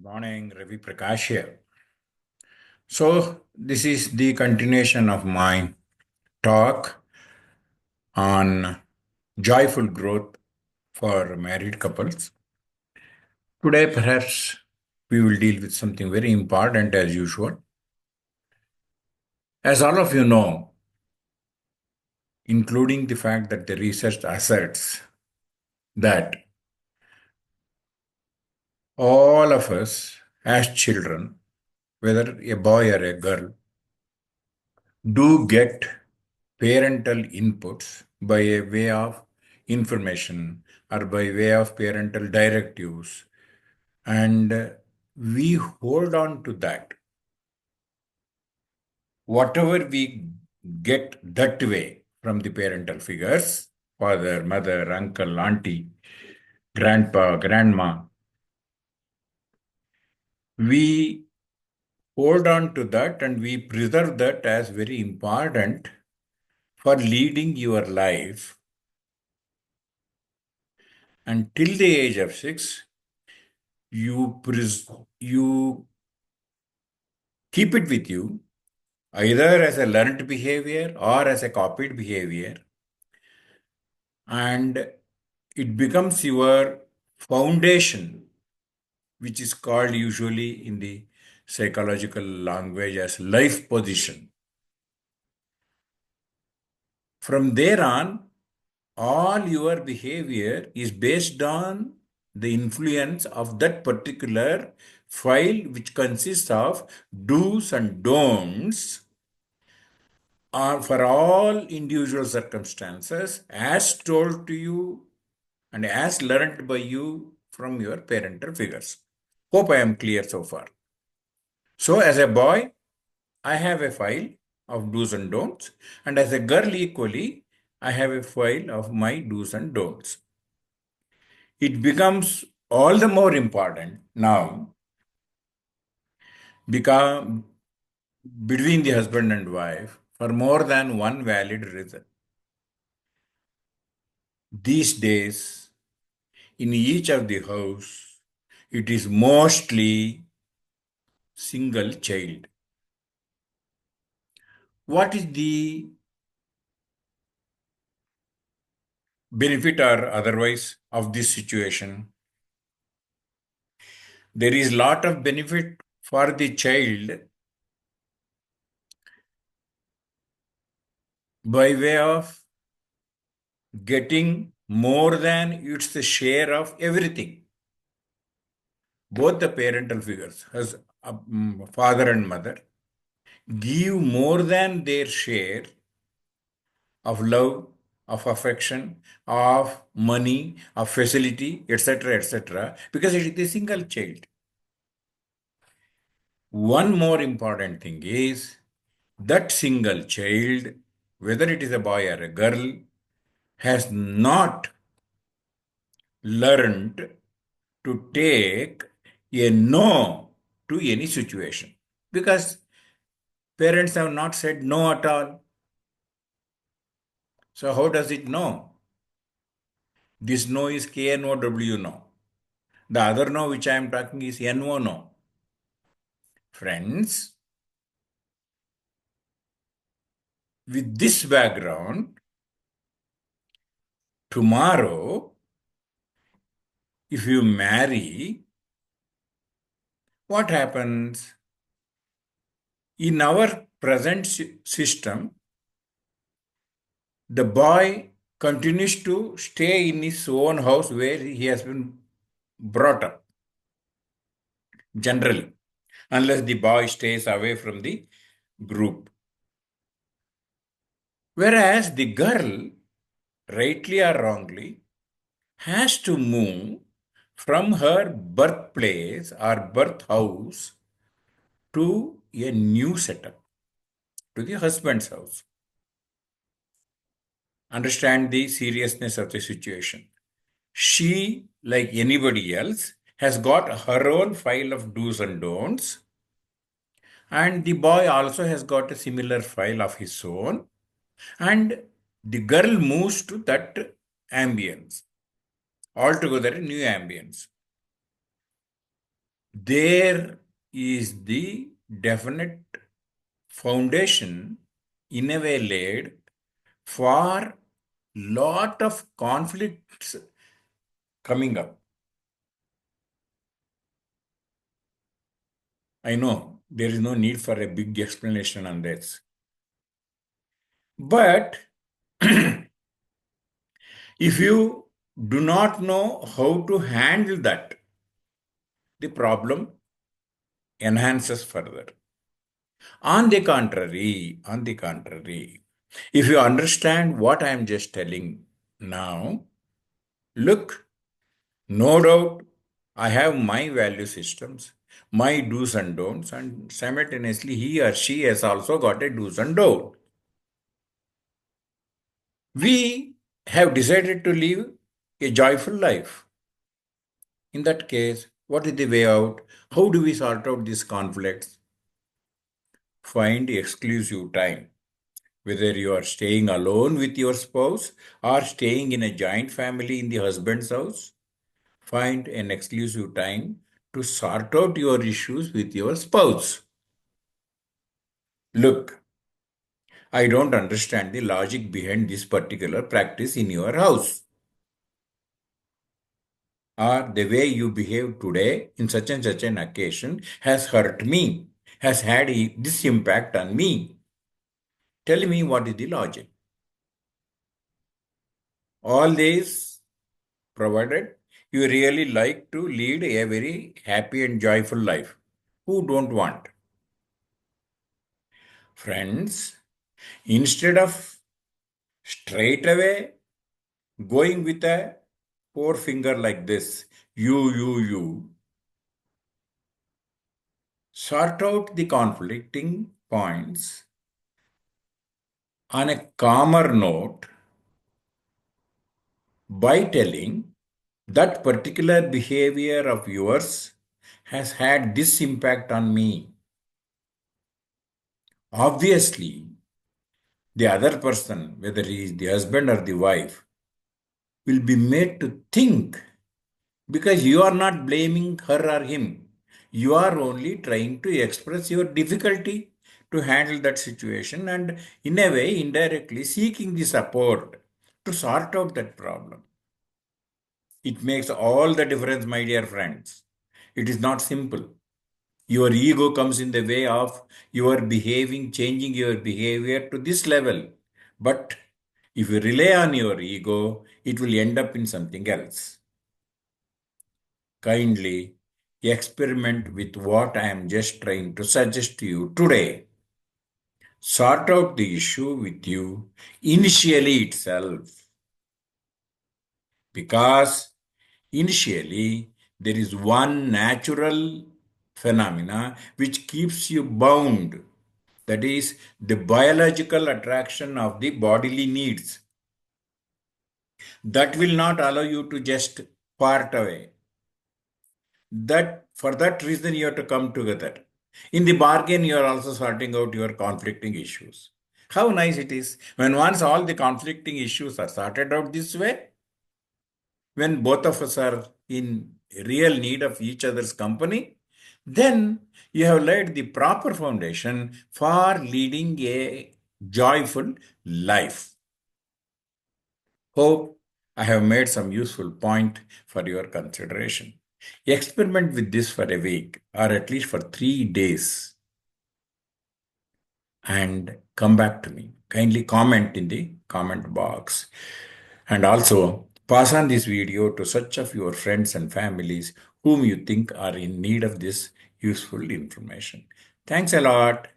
Good morning, Ravi Prakash here. So, this is the continuation of my talk on joyful growth for married couples. Today, perhaps we will deal with something very important as usual. As all of you know, including the fact that the research asserts that all of us as children, whether a boy or a girl, do get parental inputs by a way of information or by way of parental directives, and we hold on to that. Whatever we get that way from the parental figures, father, mother, uncle, auntie, grandpa, grandma, we hold on to that and we preserve that as very important for leading your life until the age of 6. You keep it with you either as a learned behavior or as a copied behavior, and it becomes your foundation, which is called usually in the psychological language as life position. From there on, all your behavior is based on the influence of that particular file, which consists of do's and don'ts are for all individual circumstances as told to you and as learned by you from your parental figures. Hope I am clear so far. So, as a boy, I have a file of do's and don'ts, and as a girl, equally, I have a file of my do's and don'ts. It becomes all the more important now because between the husband and wife for more than one valid reason. These days, in each of the house, it is mostly single child. What is the benefit or otherwise of this situation? There is lot of benefit for the child by way of getting more than its share of everything. Both the parental figures, as father and mother, give more than their share of love, of affection, of money, of facility, etc., because it is a single child. One more important thing is that single child, whether it is a boy or a girl, has not learned to take a no to any situation because parents have not said no at all. So, how does it know? This no is KNOW no. The other no which I am talking is NO no. Friends, with this background, tomorrow, if you marry, what happens? In our present system, the boy continues to stay in his own house where he has been brought up, generally, unless the boy stays away from the group. Whereas the girl, rightly or wrongly, has to move from her birthplace or birth house to a new setup, to the husband's house. Understand the seriousness of the situation. She, like anybody else, has got her own file of do's and don'ts, and the boy also has got a similar file of his own, and the girl moves to that ambience, altogether a new ambience. There is the definite foundation in a way laid for lot of conflicts coming up. I know there is no need for a big explanation on this. But if you do not know how to handle that, the problem enhances further. On the contrary, if you understand what I am just telling now, look, no doubt I have my value systems, my do's and don'ts, and simultaneously he or she has also got a do's and don'ts. We have decided to live a joyful life. In that case, what is the way out? How do we sort out these conflicts? Find exclusive time. Whether you are staying alone with your spouse or staying in a joint family in the husband's house, find an exclusive time to sort out your issues with your spouse. Look, I don't understand the logic behind this particular practice in your house. Or the way you behave today in such and such an occasion has hurt me, has had this impact on me. Tell me what is the logic. All these provided you really like to lead a very happy and joyful life. Who don't want? Friends, instead of straight away going with a forefinger like this, you, sort out the conflicting points on a calmer note by telling that particular behavior of yours has had this impact on me. Obviously, the other person, whether he is the husband or the wife, will be made to think because you are not blaming her or him. You are only trying to express your difficulty to handle that situation and, in a way, indirectly seeking the support to sort out that problem. It makes all the difference, my dear friends. It is not simple. Your ego comes in the way of your behaving, changing your behavior to this level. But if you rely on your ego, it will end up in something else. Kindly experiment with what I am just trying to suggest to you today. Sort out the issue with you initially itself. Because initially, there is one natural phenomena which keeps you bound. That is the biological attraction of the bodily needs. That will not allow you to just part away. That for that reason you have to come together. In the bargain, you are also sorting out your conflicting issues. How nice it is when once all the conflicting issues are sorted out this way, when both of us are in real need of each other's company, then you have laid the proper foundation for leading a joyful life. Hope I have made some useful point for your consideration. Experiment with this for a week or at least for 3 days and come back to me. Kindly comment in the comment box. And also pass on this video to such of your friends and families whom you think are in need of this useful information. Thanks a lot.